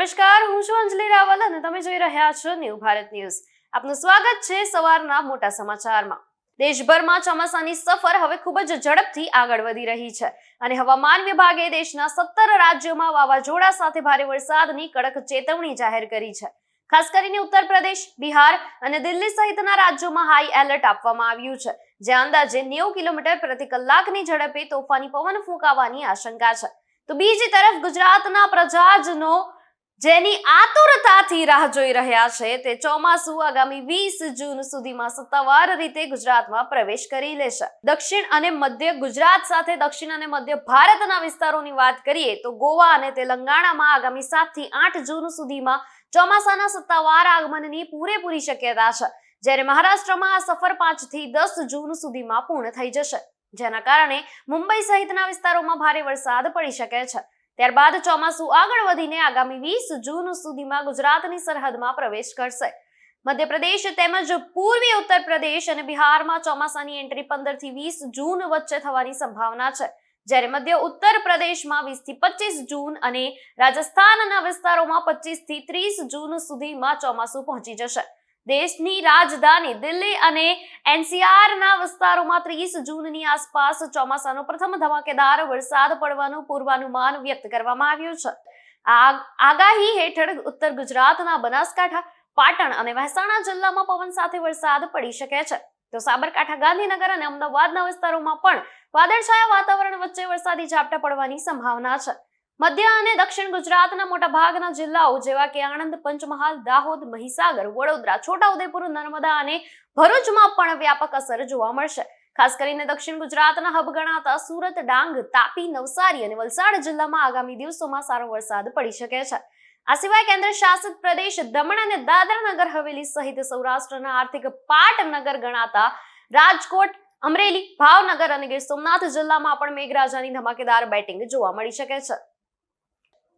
નમસ્કાર, હું છું અંજલિ રાવલ અને તમે જોઈ રહ્યા છો ન્યૂ ભારત ન્યૂઝ. આપનું સ્વાગત છે સવારના મોટા સમાચારમાં. દેશભરમાં ચોમાસાની સફર હવે ખૂબ જ ઝડપથી આગળ વધી રહી છે અને હવામાન વિભાગે દેશના 17 રાજ્યોમાં વાવાઝોડા સાથે ભારે વરસાદની કડક ચેતવણી જાહેર કરી છે. ખાસ કરીને ઉત્તર પ્રદેશ, બિહાર અને દિલ્હી સહિતના રાજ્યોમાં હાઈ એલર્ટ આપવામાં આવ્યું છે, જ્યાં અંદાજે 90 કિલોમીટર પ્રતિ કલાકની ઝડપે તોફાની પવન ફૂંકાવાની આશંકા છે. તો બીજી તરફ ગુજરાતના પ્રજાજનો જેની આતુરતાથી રાહ જોઈ રહ્યા છે તે ચોમાસું આગામી 20 જૂન સુધીમાં સત્તાવાર રીતે ગુજરાતમાં પ્રવેશ કરી લેશે. દક્ષિણ અને મધ્ય ગુજરાત સાથે દક્ષિણ અને મધ્ય ભારતના વિસ્તારોની વાત કરીએ તો ગોવા અને તેલંગાણામાં આગામી 7 થી 8 જૂન સુધીમાં ચોમાસાના સત્તાવાર આગમનની પૂરેપૂરી શક્યતા છે, જ્યારે મહારાષ્ટ્રમાં આ સફર 5 થી 10 જૂન સુધીમાં પૂર્ણ થઈ જશે, જેના કારણે મુંબઈ સહિતના વિસ્તારોમાં ભારે વરસાદ પડી શકે છે. ત્યારબાદ ચોમાસું આગળ વધીને આગામી 20 જૂન સુધીમાં ગુજરાતની સરહદમાં પ્રવેશ કરશે. મધ્યપ્રદેશ તેમજ પૂર્વી ઉત્તર પ્રદેશ અને બિહારમાં ચોમાસાની એન્ટ્રી 15 થી 20 જૂન વચ્ચે થવાની સંભાવના છે, જ્યારે મધ્ય ઉત્તર પ્રદેશમાં 20 થી 25 જૂન અને રાજસ્થાનના વિસ્તારોમાં 25 થી 30 જૂન સુધીમાં ચોમાસું પહોંચી જશે. દેશની રાજધાની દિલ્હી અને એનસીઆરના વિસ્તારોમાં 30 જૂનની આસપાસ ચોમાસાનો પ્રથમ ધમાકેદાર વરસાદ પડવાનું પૂર્વાનુમાન વ્યક્ત કરવામાં આવ્યું છે. આ આગાહી હેઠળ ઉત્તર ગુજરાતના બનાસકાંઠા, પાટણ અને મહેસાણા જિલ્લામાં પવન સાથે વરસાદ પડી શકે છે, તો સાબરકાંઠા, ગાંધીનગર અને અમદાવાદના વિસ્તારોમાં પણ વાદળછાયા વાતાવરણ વચ્ચે વરસાદી ઝાપટા પડવાની સંભાવના છે. મધ્ય અને દક્ષિણ ગુજરાતના મોટા ભાગના જિલ્લાઓ જેવા કે આણંદ, પંચમહાલ, દાહોદ, મહીસાગર, વડોદરા, છોટાઉદેપુર, નર્મદા અને ભરૂચમાં પણ વ્યાપક અસર જોવા મળશે. ખાસ કરીને દક્ષિણ ગુજરાતના હબ ગણાતા સુરત, ડાંગ, તાપી, નવસારી અને વલસાડ જિલ્લામાં આગામી દિવસોમાં સારો વરસાદ પડી શકે છે. આ સિવાય કેન્દ્ર શાસિત પ્રદેશ દમણ અને દાદરા નગર હવેલી સહિત સૌરાષ્ટ્રના આર્થિક પાટનગર ગણાતા રાજકોટ, અમરેલી, ભાવનગર અને ગીર સોમનાથ જિલ્લામાં પણ મેઘરાજાની ધમાકેદાર બેટિંગ જોવા મળી શકે છે.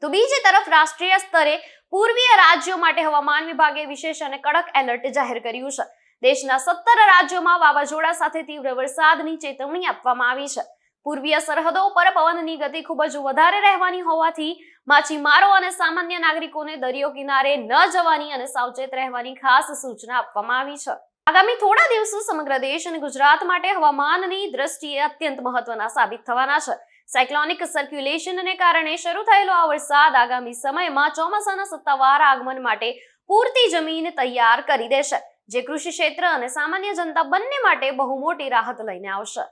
તો બીજી તરફ રાષ્ટ્રીય સ્તરે પૂર્વીય રાજ્યો માટે હવામાન વિભાગે વિશેષ અને કડક એલર્ટ જાહેર કર્યું છે. દેશના 17 રાજ્યોમાં વાવાઝોડા સાથે તીવ્ર વરસાદની ચેતવણી આપવામાં આવી છે. પૂર્વીય સરહદો પર પવનની ગતિ ખૂબ જ વધારે રહેવાની હોવાથી માછીમારો અને સામાન્ય નાગરિકોને દરિયો કિનારે ન જવાની અને સાવચેત રહેવાની ખાસ સૂચના આપવામાં આવી છે. આગામી થોડા દિવસો સમગ્ર દેશ અને ગુજરાત માટે હવામાનની દ્રષ્ટિએ અત્યંત મહત્વના સાબિત થવાના છે. સાયક્લોનિક સર્ક્યુલેશનને કારણે શરૂ થયેલો આ વરસાદ આગામી સમયમાં ચોમાસાના સત્તાવાર આગમન માટે પૂરતી જમીન તૈયાર કરી દેશે, જે કૃષિ ક્ષેત્ર અને સામાન્ય જનતા બંને માટે બહુ મોટી રાહત લઈને આવશે.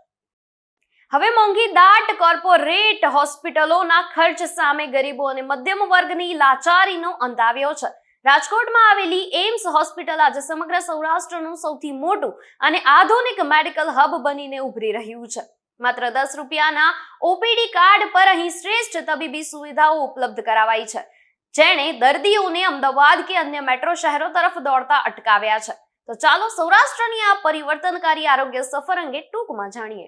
હવે મોંઘી દાટ કોર્પોરેટ હોસ્પિટલોના ખર્ચ સામે ગરીબો અને મધ્યમ વર્ગની લાચારીનો અંત આવ્યો છે. રાજકોટમાં આવેલી એમ્સ હોસ્પિટલ આજે સમગ્ર સૌરાષ્ટ્રનું સૌથી મોટું અને આધુનિક મેડિકલ હબ બનીને ઉભરી રહ્યું છે. માત્ર 10 રૂપિયાના ઓપીડી કાર્ડ પર અહીં શ્રેષ્ઠ તબીબી સુવિધાઓ ઉપલબ્ધ કરાવાઈ છે, જેણે દર્દીઓને અમદાવાદ કે અન્ય મેટ્રો શહેરો તરફ દોડતા અટકાવ્યા છે. તો ચાલો સૌરાષ્ટ્રની આ પરિવર્તનકારી આરોગ્ય સફર અંગે ટૂંકમાં જાણીએ.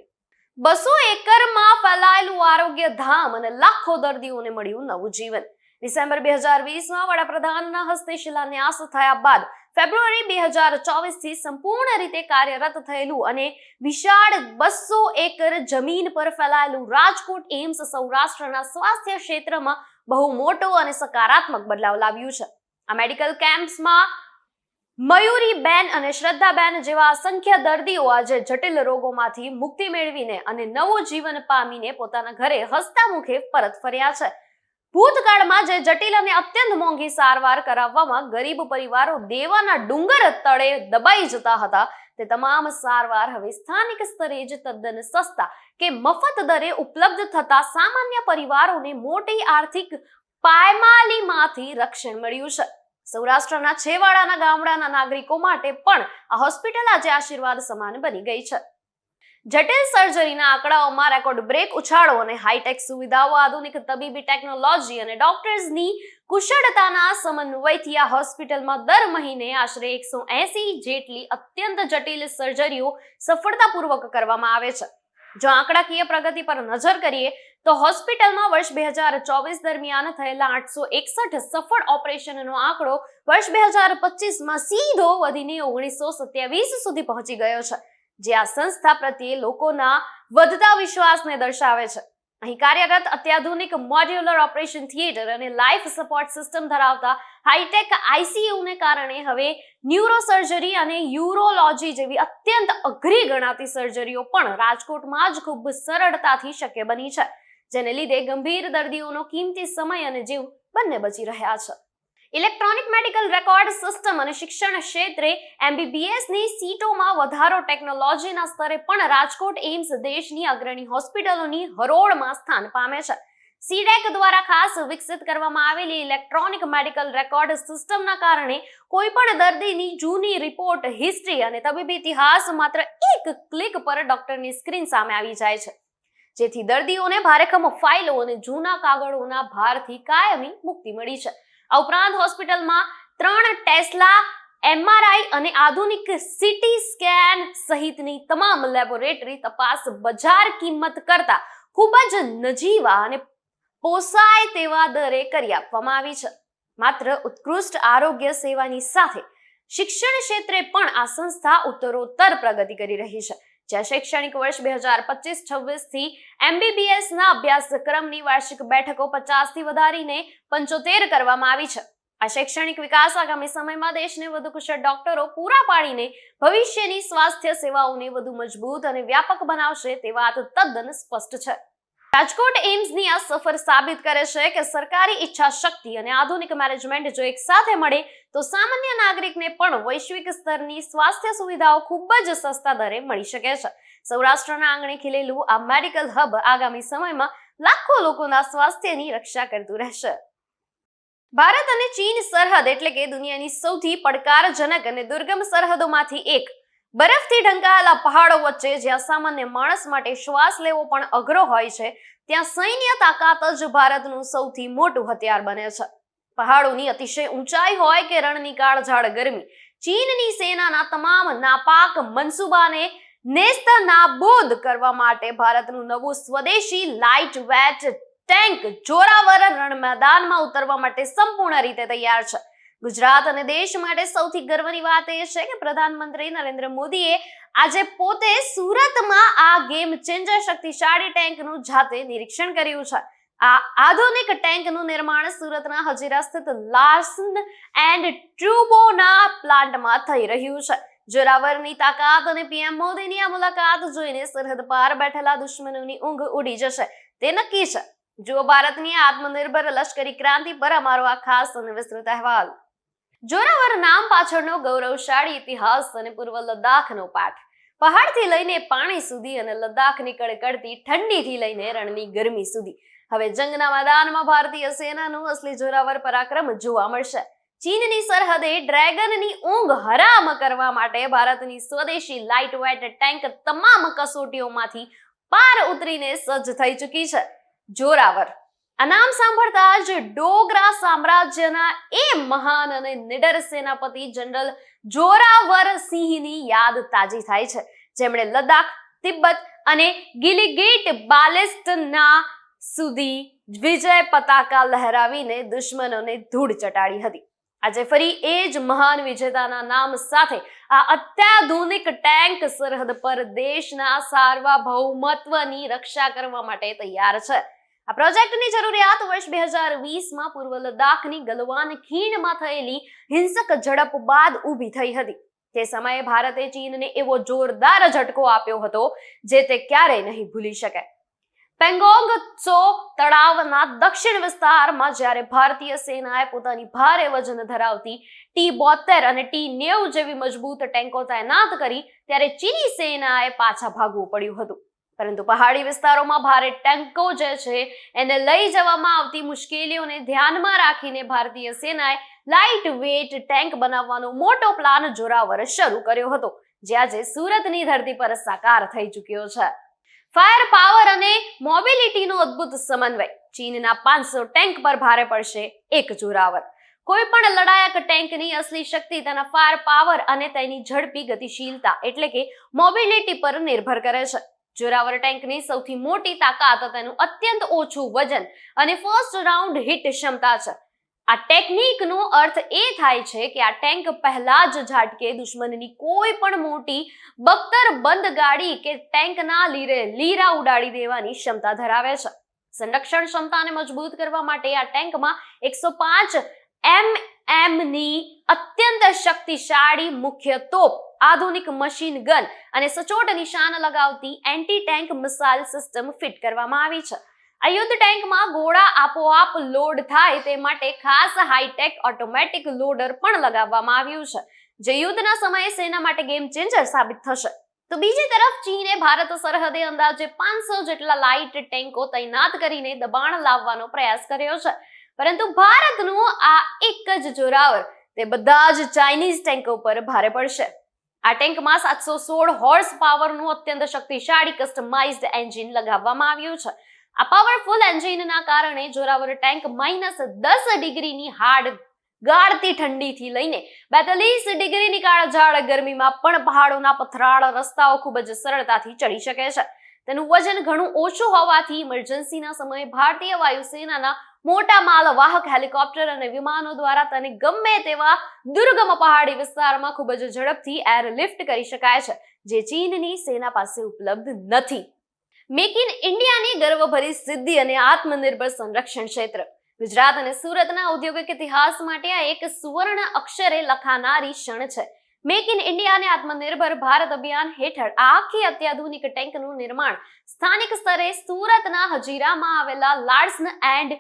200 એકરમાં ફેલાયેલું આરોગ્ય ધામ અને લાખો દર્દીઓને મળ્યું નવું જીવન. ડિસેમ્બર 2020માં વડાપ્રધાનના હસ્તે શિલાન્યાસ થયા બાદ ફેબ્રુઆરી 2024 થી સંપૂર્ણ રીતે કાર્યરત થયેલું અને વિશાળ 200 એકર જમીન પર ફેલાયેલું રાજકોટ એમ્સ સૌરાષ્ટ્રના સ્વાસ્થ્ય ક્ષેત્રમાં બહુ મોટો અને સકારાત્મક બદલાવ લાવ્યું છે. આ મેડિકલ કેમ્પ્સમાં મયુરીબેન અને શ્રદ્ધાબેન જેવા અસંખ્ય દર્દીઓ આજે જટિલ રોગોમાંથી મુક્તિ મેળવીને અને નવું જીવન પામીને પોતાના ઘરે હસતા મુખે પરત ફર્યા છે. ભૂતકાળમાં જે જટિલ અને અત્યંત મોંઘી સારવાર કરાવવામાં ગરીબ પરિવારો દેવાના ડુંગર તળે દબાઈ જતા હતા, તે તમામ સારવાર હવે સ્થાનિક સ્તરે જ તદ્દન સસ્તા કે મફત દરે ઉપલબ્ધ થતા સામાન્ય પરિવારોને મોટી આર્થિક પાયમાલીમાંથી રક્ષણ મળ્યું છે. સૌરાષ્ટ્રના છેવાડાના ગામડાના નાગરિકો માટે પણ આ હોસ્પિટલ આજે આશીર્વાદ સમાન બની ગઈ છે. જટિલ સર્જરીના આંકડાઓમાં રેકોર્ડ બ્રેક ઉછાળો અને હાઈટેક સુવિધાઓ, આધુનિક તબીબી ટેકનોલોજી અને ડોક્ટર્સની કુશળતાના સમન્વયથી આ હોસ્પિટલમાં દર મહિને આશરે 180 જેટલી અત્યંત જટિલ સર્જરીઓ સફળતાપૂર્વક કરવામાં આવે છે. જો આંકડાકીય પ્રગતિ પર નજર કરીએ તો હોસ્પિટલમાં વર્ષ 2024 દરમિયાન થયેલા 861 સફળ ઓપરેશનનો આંકડો વર્ષ 2025માં સીધો વધીને 1927 સુધી પહોંચી ગયો છે, જે આ સંસ્થા પ્રત્યે લોકોના વધતા વિશ્વાસને દર્શાવે છે. અહીં કાર્યરત અત્યાધુનિક મોડ્યુલર ઓપરેશન થિયેટર અને લાઈફ સપોર્ટ સિસ્ટમ ધરાવતા હાઈટેક આઈસીયુને કારણે હવે ન્યુરોસર્જરી અને યુરોલોજી જેવી અત્યંત અઘરી ગણાતી સર્જરીઓ પણ રાજકોટમાં જ ખૂબ સરળતાથી શક્ય બની છે, જેને લીધે ગંભીર દર્દીઓનો કિંમતી સમય અને જીવ બંને બચી રહ્યા છે. ઇલેક્ટ્રોનિક મેડિકલ રેકોર્ડ સિસ્ટમ અને શિક્ષણ ક્ષેત્રે એમબીબીએસની સીટોમાં વધારો ટેકનોલોજીના સ્તરે પણ રાજકોટ એમ્સ દેશની અગ્રણી હોસ્પિટલોની હરોળમાં સ્થાન પામે છે. સીડેક દ્વારા ખાસ વિકસિત કરવામાં આવેલી ઇલેક્ટ્રોનિક મેડિકલ રેકોર્ડ સિસ્ટમના કારણે કોઈ પણ દર્દીની જૂની રિપોર્ટ, હિસ્ટ્રી અને તબીબી ઇતિહાસ માત્ર એક ક્લિક પર ડોક્ટરની સ્ક્રીન સામે આવી જાય છે, જેથી દર્દીઓને ભારેખમ ફાઇલો અને જૂના કાગળોના ભારથી કાયમી મુક્તિ મળી છે. આ ઉપરાંત હોસ્પિટલમાં 3 ટેસ્લા એમઆરઆઈ અને આધુનિક સીટી સ્કેન સહિતની તમામ લેબોરેટરી તપાસ બજાર કિંમત કરતા ખૂબ જ નજીવા અને પોસાય તેવા દરે કરી આપવામાં આવી છે. માત્ર ઉત્કૃષ્ટ આરોગ્ય સેવાની સાથે શિક્ષણ ક્ષેત્રે પણ આ સંસ્થા ઉત્તરોત્તર પ્રગતિ કરી રહી છે, જ્યાં શૈક્ષણિક વર્ષ 2025-26 થી એમબીબીએસના અભ્યાસક્રમની વાર્ષિક બેઠકો 50 થી વધારીને 75 કરવામાં આવી છે. આ શૈક્ષણિક વિકાસ આગામી સમયમાં દેશને વધુ કુશળ ડોક્ટરો પૂરા પાડીને ભવિષ્યની સ્વાસ્થ્ય સેવાઓને વધુ મજબૂત અને વ્યાપક બનાવશે તે વાત તદ્દન સ્પષ્ટ છે. રાજકોટ એમ્સની આ સફર સાબિત કરે છે કે સરકારી ઈચ્છા શક્તિ અને આધુનિક મેનેજમેન્ટ જો એક સાથે મળે તો સામાન્ય નાગરિકને પણ વૈશ્વિક સ્તરની સ્વાસ્થ્ય સુવિધાઓ ખૂબ જ સસ્તા દરે મળી શકે છે. સૌરાષ્ટ્રના આંગણે ખીલેલું આ મેડિકલ હબ આગામી સમયમાં લાખો લોકોના સ્વાસ્થ્યની રક્ષા કરતું રહેશે. ભારત અને ચીન સરહદ એટલે કે દુનિયાની સૌથી પડકારજનક અને દુર્ગમ સરહદોમાંથી એક, બરફથી ઢંકાયેલા પહાડો વચ્ચે જ્યાં સામાન્ય માણસ માટે શ્વાસ લેવો પણ અઘરો હોય છે, ત્યાં સૈન્ય તાકાત જ ભારતનું સૌથી મોટું હથિયાર બને છે. પહાડોની અતિશય ઊંચાઈ હોય કે રણની કાળઝાળ ગરમી, ચીનની સેનાના તમામ નાપાક મનસૂબાને નેસ્તનાબૂદ કરવા માટે ભારતનું નવું સ્વદેશી લાઇટ વેટ ટેન્ક જોરાવર રણ મેદાનમાં ઉતરવા માટે સંપૂર્ણ રીતે તૈયાર છે. ગુજરાત અને દેશ માટે સૌથી ગર્વની વાત એ છે કે પ્રધાનમંત્રી નરેન્દ્ર મોદીએ આજે પોતે સુરતમાં આ ગેમ ચેન્જર શક્તિશાળી ટેન્કનું જાતે નિરીક્ષણ કર્યું છે. આ આધુનિક ટેન્કનું નિર્માણ સુરતના હજીરા સ્થિત લાર્સન એન્ડ ટ્રુબોના પ્લાન્ટમાં થઈ રહ્યું છે. જોરાવરની તાકાત અને પીએમ મોદીની આ મુલાકાત જોઈને સરહદ પાર બેઠેલા દુશ્મનોની ઊંઘ ઉડી જશે તે નક્કી છે. જો ભારતની આત્મનિર્ભર લશ્કરી ક્રાંતિ પર અમારો આ ખાસ અને વિસ્તૃત અહેવાલ. જોરાવર નામ પાછળનો ગૌરવશાળી ઇતિહાસ અને પૂર્વ લદ્દાખનો પાઠ. પહાડથી લઈને પાણી સુધી અને લદ્દાખની કડકડતી ઠંડીથી લઈને રણની ગરમી સુધી હવે જંગના મેદાનમાં ભારતીય સેનાનું અસલી જોરાવર પરાક્રમ જોવા મળશે. ચીનની સરહદે ડ્રેગનની ઊંઘ હરામ કરવા માટે ભારતની સ્વદેશી લાઇટ વેટ ટેન્ક તમામ કસોટીઓમાંથી પાર ઉતરીને સજ્જ થઈ ચૂકી છે. જોરાવર આ નામ સાંભળતા જ ડોગરા સામ્રાજ્યના એ મહાન અને નિડર સેનાપતિ જનરલ જોરાવર સિંહની યાદ તાજી થાય છે, જેમણે લદ્દાખ, તિબ્બત અને ગિલિગિટ બાલ્ટિસ્ટના સુધી વિજય પતાકા લહેરાવીને દુશ્મનોને ધૂળ ચટાડી હતી. આજે ફરી એ જ મહાન વિજેતાના નામ સાથે આ અત્યાધુનિક ટેન્ક સરહદ પર દેશના સાર્વભૌમત્વની રક્ષા કરવા માટે તૈયાર છે. આ પ્રોજેક્ટની જરૂરિયાત વર્ષ 2020માં પૂર્વ લદ્દાખની ગલવાન ખીણમાં થયેલી હિંસક ઝડપ બાદ ઊભી થઈ હતી. તે સમયે ભારતે ચીનને એવો જોરદાર ઝટકો આપ્યો હતો જે તે ક્યારેય નહીં ભૂલી શકે. પેંગોંગ ત્સો તળાવના દક્ષિણ વિસ્તારમાં જ્યારે ભારતીય સેનાએ પોતાની ભારે વજન ધરાવતી T-72 અને T-90 જેવી મજબૂત ટેન્કો તૈનાત કરી, ત્યારે ચીની સેનાએ પાછા ભાગવું પડ્યું હતું. પરંતુ પહાડી વિસ્તારોમાં ભારે ટેન્કો જે છે એને લઈ જવામાં આવતી મુશ્કેલીઓને ધ્યાનમાં રાખીને ભારતીય સેનાએ લાઇટ વેટ ટેન્ક બનાવવાનો મોટો પ્લાન જોરાવર શરૂ કર્યો હતો, જે આજે સુરતની ધરતી પર સાકાર થઈ ચૂક્યો છે. ફાયર પાવર અને મોબિલિટીનો અદ્ભુત સમન્વય. ચીનના 500 ટેન્ક પર ભારે પડશે એક જોરાવર. કોઈ પણ લડાયક ટેન્કની અસલી શક્તિ તેના ફાયર પાવર અને તેની ઝડપી ગતિશીલતા એટલે કે મોબિલિટી પર નિર્ભર કરે છે. જોરાવર ટેન્કની સૌથી મોટી તાકાત તેનું અત્યંત ઓછું વજન અને ફર્સ્ટ રાઉન્ડ હિટ ક્ષમતા છે. આ ટેકનિકનો અર્થ એ થાય છે કે આ ટેન્ક પહેલા જ ઝાટકે દુશ્મનની કોઈ પણ મોટી બખ્તર બંધ ગાડી કે ટેન્કના લીરા ઉડાડી દેવાની ક્ષમતા ધરાવે છે. સંરક્ષણ ક્ષમતાને મજબૂત કરવા માટે આ ટેન્કમાં 105 mm ની અત્યંત શક્તિશાળી મુખ્ય તોપ, આધુનિક મશીન ગન અને સચોટ નિશાન લગાવતી anti tank missile system fit કરવામાં આવી છે. આ યુદ્ધ ટેન્કમાં ગોળા આપોઆપ લોડ થાય તે માટે ખાસ હાઈટેક ઓટોમેટિક લોડર પણ લગાવવામાં આવ્યું છે, જે યુદ્ધના સમયે સેના માટે ગેમ ચેન્જર સાબિત થશે. તો બીજી તરફ ચીને ભારત સરહદે અંદાજે 500 જેટલા લાઇટ ટેન્કો તૈનાત કરીને દબાણ લાવવાનો પ્રયાસ કર્યો છે, પરંતુ ભારતનું આ એક જ જોરાવર તે બધા જ ચાઇનીઝ ટેન્કો પર ભારે પડશે. આ ટેન્કમાં 716 હોર્સ પાવરનું અત્યંત શક્તિશાળી કસ્ટમાઇઝ્ડ એન્જિન લગાવવામાં આવ્યું છે. આ પાવરફુલ એન્જિનના કારણે જોરાવર ટેન્ક -10 ડિગ્રીની હાડ ગાળતી ઠંડીથી લઈને 42 ડિગ્રીની કાળઝાળ ગરમીમાં પણ પહાડોના પથરાળ રસ્તાઓ ખૂબ જ સરળતાથી ચડી શકે છે. તેનું વજન ઘણું ઓછું હોવાથી ઇમરજન્સીના સમયે ભારતીય વાયુસેનાના મોટા માલવાહક હેલિકોપ્ટર અને વિમાનો દ્વારા તેને ગમે તેવા દુર્ગમ પહાડી વિસ્તારમાં ખૂબ જ ઝડપથી એરલિફ્ટ કરી શકાય છે, જે ચીનની સેના પાસે ઉપલબ્ધ નથી. મેક ઇન ઇન્ડિયાની ગર્વભરી સિદ્ધિ અને આત્મનિર્ભર સંરક્ષણ ક્ષેત્ર. ગુજરાત અને સુરતના ઔદ્યોગિક ઇતિહાસ માટે આ એક સુવર્ણ અક્ષરે લખાનારી ક્ષણ છે. મેક ઇન ઇન્ડિયા અને આત્મનિર્ભર ભારત અભિયાન હેઠળ આ આખી અત્યાધુનિક ટેન્કનું નિર્માણ સ્થાનિક સ્તરે સુરતના હજીરામાં આવેલા લાર્સન એન્ડ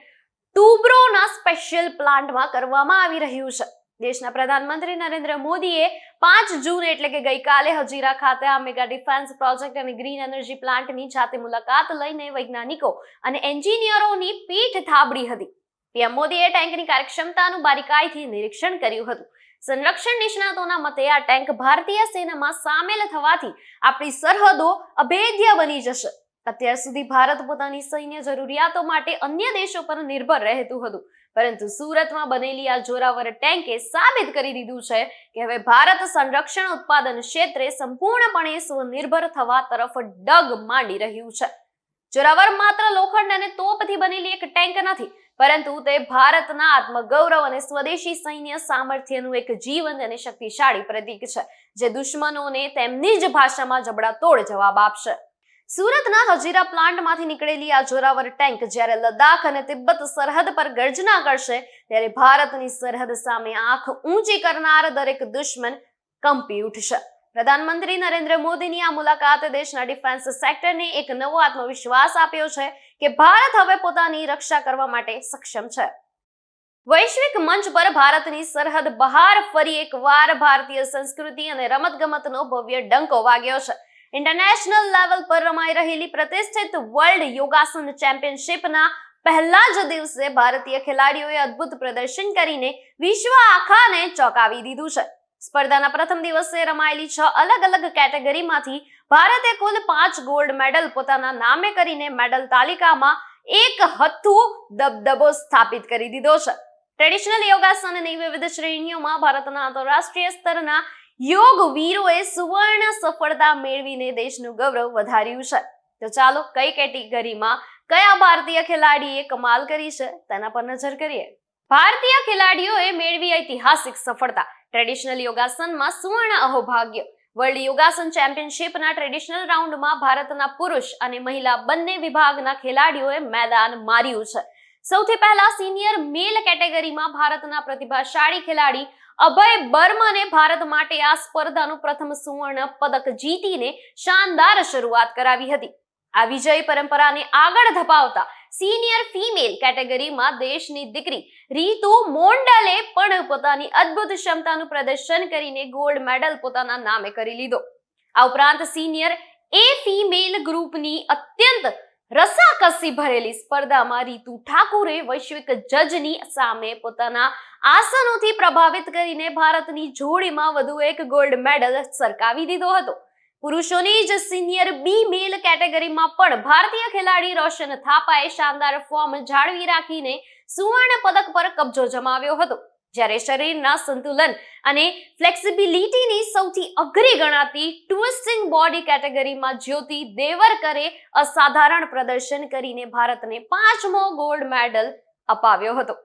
ટુબ્રોના સ્પેશિયલ પ્લાન્ટમાં કરવામાં આવી રહ્યું છે. દેશના પ્રધાનમંત્રી નરેન્દ્ર મોદીએ 5 જૂન એટલે કે ગઈકાલે હજીરા ખાતે આ મેગા ડિફેન્સ પ્રોજેક્ટ અને ગ્રીન એનર્જી પ્લાન્ટની જાતે મુલાકાત લઈને વૈજ્ઞાનિકો અને એન્જિનિયરોની પીઠ થાબડી હતી. પીએમ મોદીએ ટેન્કની કાર્યક્ષમતાનું બારીકાઈથી નિરીક્ષણ કર્યું હતું. સંરક્ષણ નિષ્ણાતોના મતે આ ટેન્ક ભારતીય સેનામાં સામેલ થવાથી આપણી સરહદો અભેદ્ય બની જશે. અત્યાર સુધી ભારત પોતાની સૈન્ય જરૂરિયાતો માટે અન્ય દેશો પર નિર્ભર રહેતું હતું, પરંતુ સુરતમાં બનેલી આ જોરાવર ટેન્કે સાબિત કરી દીધું છે કે હવે ભારત સંરક્ષણ ઉત્પાદન ક્ષેત્રે સંપૂર્ણપણે સ્વનિર્ભર થવા તરફ ડગ માંડી રહ્યું છે. જોરાવર માત્ર લોખંડ અને તોપથી બનેલી એક ટેન્ક નથી, પરંતુ તે ભારતના આત્મગૌરવ અને સ્વદેશી સૈન્ય સામર્થ્યનું એક જીવંત અને શક્તિશાળી પ્રતીક છે, જે દુશ્મનોને તેમની જ ભાષામાં જબડાતોડ જવાબ આપશે. સુરતના હજીરા પ્લાન્ટમાંથી નીકળેલી આ જોરાવર ટેન્ક જ્યારે લદ્દાખ અને તિબ્બત સરહદ પર ગર્જના કરશે, ત્યારે ભારતની સરહદ સામે આંખ ઊંચી કરનાર દરેક દુશ્મન કંપી ઉઠશે. પ્રધાનમંત્રી નરેન્દ્ર મોદીની આ મુલાકાતે દેશના ડિફેન્સ સેક્ટરને એક નવો આત્મવિશ્વાસ આપ્યો છે કે ભારત હવે પોતાની રક્ષા કરવા માટે સક્ષમ છે. વૈશ્વિક મંચ પર ભારતની સરહદ બહાર ફરી એકવાર ભારતીય સંસ્કૃતિ અને રમતગમતનો ભવ્ય ડંકો વાગ્યો છે. ઇન્ટરનેશનલ લેવલ પર રમાઈ રહેલી પ્રતિષ્ઠિત વર્લ્ડ યોગાસન ચેમ્પિયનશિપના પહેલા જ દિવસે ભારતીય ખેલાડીઓએ અદ્ભુત પ્રદર્શન કરીને વિશ્વ આખાને ચોંકાવી દીધું છે. સ્પર્ધાના પ્રથમ દિવસે રમાયેલી 6 અલગ અલગ કેટેગરીમાંથી ભારતે કુલ 5 ગોલ્ડ મેડલ પોતાના નામે કરીને મેડલ તાલિકામાં એક હથ્થું દબદબો સ્થાપિત કરી દીધો છે. ટ્રેડિશનલ યોગાસનની વિવિધ શ્રેણીઓમાં ભારતના આંતરરાષ્ટ્રીય સ્તરના યોગ વીરોએ સુવર્ણ સફળતા મેળવીને દેશનું ગૌરવ વધાર્યું છે. તો ચાલો કઈ કેટેગરીમાં કયા ભારતીય ખેલાડીએ કમાલ કરી છે તેના પર નજર કરીએ. ભારતીય ખેલાડીઓએ મેળવી ઐતિહાસિક સફળતા. ટ્રેડિશનલ યોગાસનમાં સુવર્ણ અહોભાગ્ય. વર્લ્ડ યોગાસન ચેમ્પિયનશિપના ટ્રેડિશનલ રાઉન્ડમાં ભારતના પુરુષ અને મહિલા બંને વિભાગના ખેલાડીઓએ મેદાન માર્યું છે. સૌથી પહેલા સિનિયર મેલ કેટેગરીમાં ભારતના પ્રતિભાશાળી ખેલાડી અભય બર્મને ભારત માટે આ સ્પર્ધાનું પ્રથમ સુવર્ણ પદક જીતીને શાનદાર શરૂઆત કરાવી હતી. આ વિજય પરંપરાને આગળ ધપાવતા સિનિયર ફિમેલ કેટેગરીમાં દેશની દીકરી રીતુ મોન્ડલે પણ પોતાની અદ્ભુત ક્ષમતાનું પ્રદર્શન કરીને ગોલ્ડ મેડલ પોતાના નામે કરી લીધો. આ ઉપરાંત સિનિયર એ ફિમેલ ગ્રુપની અત્યંત રસાકસી ભરેલી સ્પર્ધામાં રીતુ ઠાકુરે વૈશ્વિક જજની સામે પોતાના આસનોથી પ્રભાવિત કરીને ભારતની જોડીમાં વધુ એક ગોલ્ડ મેડલ સરકાવી દીધો હતો. પુરુષોની જ સિનિયર બી મેલ કેટેગરીમાં પણ ભારતીય ખેલાડી રોશન થાપાએ શાનદાર ફોર્મ જાળવી રાખીને સુવર્ણ પદક પર કબજો જમાવ્યો હતો. જ્યારે શરીરના સંતુલન અને ફ્લેક્સિબિલિટીની સૌથી અઘરી ગણાતી ટ્વિસ્ટિંગ બોડી કેટેગરીમાં જ્યોતિ દેવરકરે અસાધારણ પ્રદર્શન કરીને ભારતને 5મો ગોલ્ડ મેડલ અપાવ્યો હતો.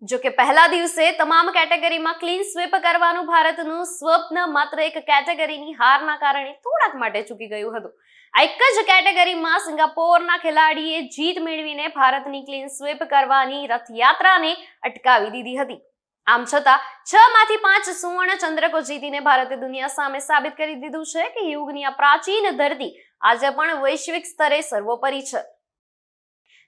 જો કે પહેલા દિવસે તમામ કેટેગરીમાં ક્લીન સ્વીપ કરવાનું ભારતનું સ્વપ્ન માત્ર એક કેટેગરીની હારના કારણે થોડાક માટે ચૂકી ગયું હતું. આ એક જ કેટેગરીમાં સિંગાપોરના ખેલાડીએ જીત મેળવીને ભારતની ક્લીન સ્વીપ કરવાની રથયાત્રાને અટકાવી દીધી હતી. આમ છતાં 6 માંથી 5 સુવર્ણ ચંદ્રકો જીતીને ભારતે દુનિયા સામે સાબિત કરી દીધું છે કે યુગની આ પ્રાચીન ધરતી આજે પણ વૈશ્વિક સ્તરે સર્વોપરી છે.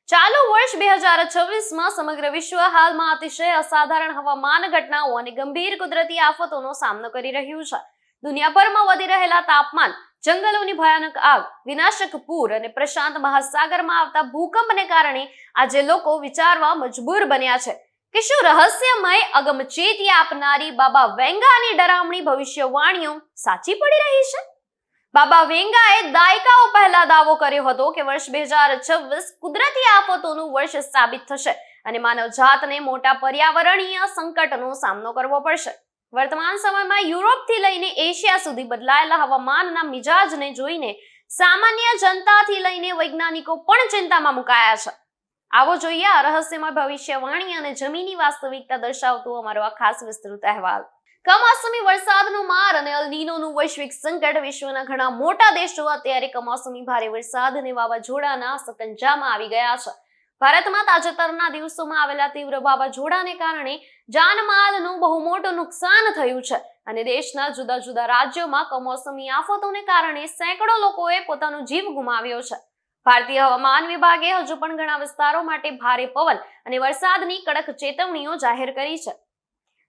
ચાલુ વર્ષ 2026માં સમગ્ર વિશ્વ હાલમાં અતિશય અસાધારણ હવામાન ઘટનાઓ અને ગંભીર કુદરતી આફતોનો સામનો કરી રહ્યું છે. દુનિયાભરમાં વધી રહેલા તાપમાન, જંગલોની ભયાનક આગ, વિનાશક પૂર અને પ્રશાંત મહાસાગરમાં આવતા ભૂકંપને કારણે આજે લોકો વિચારવા મજબૂર બન્યા છે કે શું રહસ્યમય અગમચેતી આપનારી બાબા વેંગાની ડરામણી ભવિષ્યવાણીઓ સાચી પડી રહી છે. બાબા વેંગાએ દાયકાઓ પહેલા દાવો કર્યો હતો કે વર્ષ 2026 કુદરતી આફતોનું વર્ષ સાબિત થશે અને માનવજાતને મોટા પર્યાવરણીય સંકટનો સામનો કરવો પડશે. વર્તમાન સમયમાં યુરોપથી લઈને એશિયા સુધી બદલાયેલા હવામાનના મિજાજને જોઈને સામાન્ય જનતાથી લઈને વૈજ્ઞાનિકો પણ ચિંતામાં મુકાયા છે. આવો જોઈએ આ રહસ્યમય ભવિષ્યવાણી અને જમીની વાસ્તવિકતા દર્શાવતો અમારો આ ખાસ વિસ્તૃત અહેવાલ. કમોસમી વરસાદનો માર અને અલ નીનોનું વૈશ્વિક સંકટ. વિશ્વના ઘણા મોટા દેશો અત્યારે કમોસમી ભારે વરસાદ અને વાવાઝોડાના સકંજામાં આવી ગયા છે. ભારતમાં તાજેતરના દિવસોમાં આવેલા તીવ્ર વાવાઝોડાને કારણે જાનમાલનું બહુ મોટું નુકસાન થયું છે અને દેશના જુદા જુદા રાજ્યોમાં કમોસમી આફતોને કારણે સેંકડો લોકોએ પોતાનો જીવ ગુમાવ્યો છે. ભારતીય હવામાન વિભાગે હજુ પણ ઘણા વિસ્તારો માટે ભારે પવન અને વરસાદની કડક ચેતવણીઓ જાહેર કરી છે.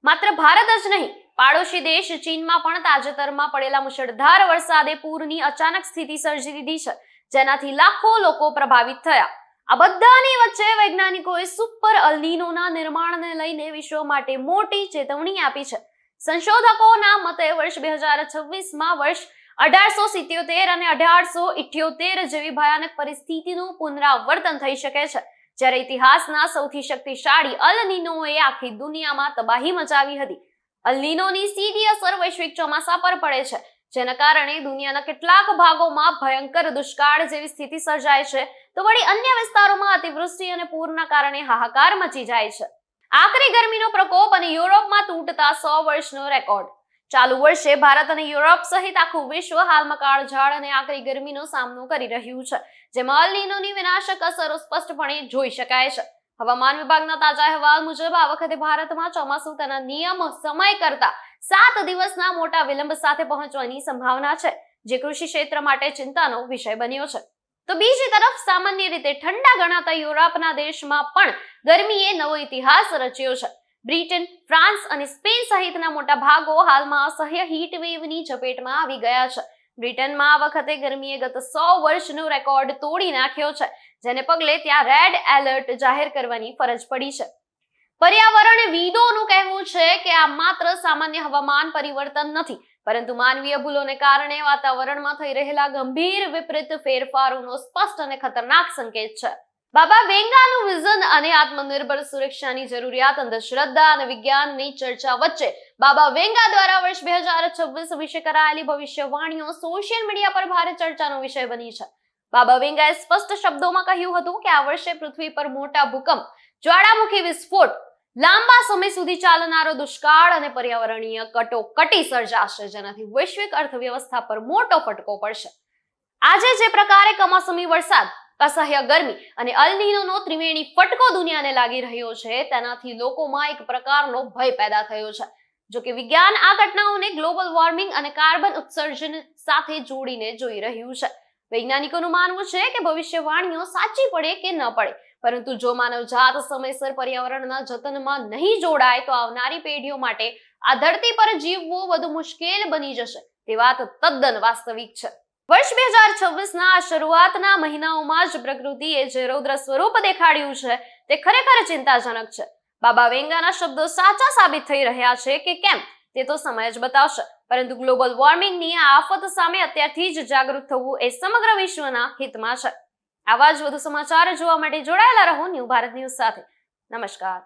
માત્ર ભારત જ નહીં, પાડોશી દેશ ચીનમાં પણ તાજેતરમાં પડેલા મુશળધાર વરસાદે પૂરની અચાનક સ્થિતિ સર્જી દીધી છે, જેનાથી લાખો લોકો પ્રભાવિત થયા. આ બધાની વચ્ચે વૈજ્ઞાનિકોએ સુપર અલ નીનોના નિર્માણને લઈને વિશ્વ માટે મોટી ચેતવણી આપી છે. સંશોધકોના મતે વર્ષ 2026માં વર્ષ 1877 અને 1878 જેવી ભયાનક પરિસ્થિતિનું પુનરાવર્તન થઈ શકે છે, જ્યારે ઇતિહાસના સૌથી શક્તિશાળી અલ નીનોએ આખી દુનિયામાં તબાહી મચાવી હતી. અલ નીનોની સીધી અસર વૈશ્વિક ચોમાસા પર પડે છે, જેના કારણે દુનિયાના કેટલાક ભાગોમાં ભયંકર દુષ્કાળ જેવી સ્થિતિ સર્જાય છે, તો વળી અન્ય વિસ્તારોમાં અતિવૃષ્ટિ અને પૂરના કારણે હાહાકાર મચી જાય છે. આકરી ગરમીનો પ્રકોપ અને યુરોપમાં તૂટતા 100 વર્ષનો રેકોર્ડ. ચાલુ વર્ષે ભારત અને યુરોપ સહિત આખું વિશ્વ હાલમાં કાળઝાળ અને આકરી ગરમીનો સામનો કરી રહ્યું છે, જેમાં અલ નીનોની વિનાશક અસરો સ્પષ્ટપણે જોઈ શકાય છે. હવામાન વિભાગના તાજા અહેવાલ મુજબ આ વખતે ભારતમાં ચોમાસું તેના નિયમ સમય કરતા 7 દિવસના મોટા વિલંબ સાથે પહોંચવાની સંભાવના છે, જે કૃષિ ક્ષેત્ર માટે ચિંતાનો વિષય બન્યો છે. તો બીજી તરફ સામાન્ય રીતે ઠંડા ગણાતા યુરોપના દેશમાં પણ ગરમીએ નવો ઇતિહાસ રચ્યો છે. બ્રિટન, ફ્રાન્સ અને સ્પેન સહિતના મોટા ભાગો હાલમાં અસહ્ય હીટ વેવની ઝપેટમાં આવી ગયા છે. બ્રિટનમાં આ વખતે ગરમીએ ગત 100 વર્ષનો રેકોર્ડ તોડી નાખ્યો છે, જેને પગલે ત્યાં રેડ એલર્ટ જાહેર કરવાની ફરજ પડી છે. પર્યાવરણવિદોનું કહેવું છે કે આ માત્ર સામાન્ય હવામાન પરિવર્તન નથી, પરંતુ માનવીય ભૂલોને કારણે વાતાવરણમાં થઈ રહેલા ગંભીર વિપરીત ફેરફારોનો સ્પષ્ટ અને ખતરનાક સંકેત છે. બાબા વેંગાનું વિઝન અને આત્મનિર્ભર સુરક્ષાની જરૂરિયાત, અંધશ્રદ્ધા અને વિજ્ઞાનની ચર્ચા વચ્ચે બાબા વેંગા દ્વારા વર્ષ 2026 વિશે કરાયેલી ભવિષ્યવાણીઓ સોશિયલ મીડિયા પર ભારે ચર્ચાનો વિષય બની છે. બાબા વેંગાએ સ્પષ્ટ શબ્દોમાં કહ્યું હતું કે આ વર્ષે પૃથ્વી પર મોટા ભૂકંપ, જ્વાળામુખી વિસ્ફોટ, લાંબા સમય સુધી ચાલનારો દુષ્કાળ અને પર્યાવરણીય કટોકટી સર્જાશે, જેનાથી વૈશ્વિક અર્થવ્યવસ્થા પર મોટો ફટકો પડશે. આજે જે પ્રકારે કમોસમી વરસાદ, અસહ્ય ગરમી અને અલ નીનોનો ત્રિવેણી ફટકો દુનિયાને લાગી રહ્યો છે, તેનાથી લોકોમાં એક પ્રકારનો ભય પેદા થયો છે. જો કે વિજ્ઞાન આ ઘટનાઓને ગ્લોબલ વોર્મિંગ અને કાર્બન ઉત્સર્જન સાથે જોડીને જોઈ રહ્યું છે. વૈજ્ઞાનિકોનું માનવું છે કે ભવિષ્યવાણીઓ સાચી પડે કે ન પડે, પરંતુ જો માનવજાત સમયસર પર્યાવરણના જતનમાં નહીં જોડાય તો આવનારી પેઢીઓ માટે આ ધરતી પર જીવવું વધુ મુશ્કેલ બની જશે. તે વાત તદ્દન વાસ્તવિક છે. વર્ષ 2026ના આ શરૂઆતના મહિનાઓમાં જ પ્રકૃતિએ જે રૌદ્ર સ્વરૂપ દેખાડ્યું છે, તે ખરેખર ચિંતાજનક છે. બાબા વેંગાના શબ્દો સાચા સાબિત થઈ રહ્યા છે કે કેમ તે તો સમય જ બતાવશે, પરંતુ ગ્લોબલ વોર્મિંગની આ આફત સામે અત્યારથી જ જાગૃત થવું એ સમગ્ર વિશ્વના હિતમાં છે. આવા જ વધુ સમાચાર જોવા માટે જોડાયેલા રહો ન્યૂ ભારત ન્યૂઝ સાથે. નમસ્કાર.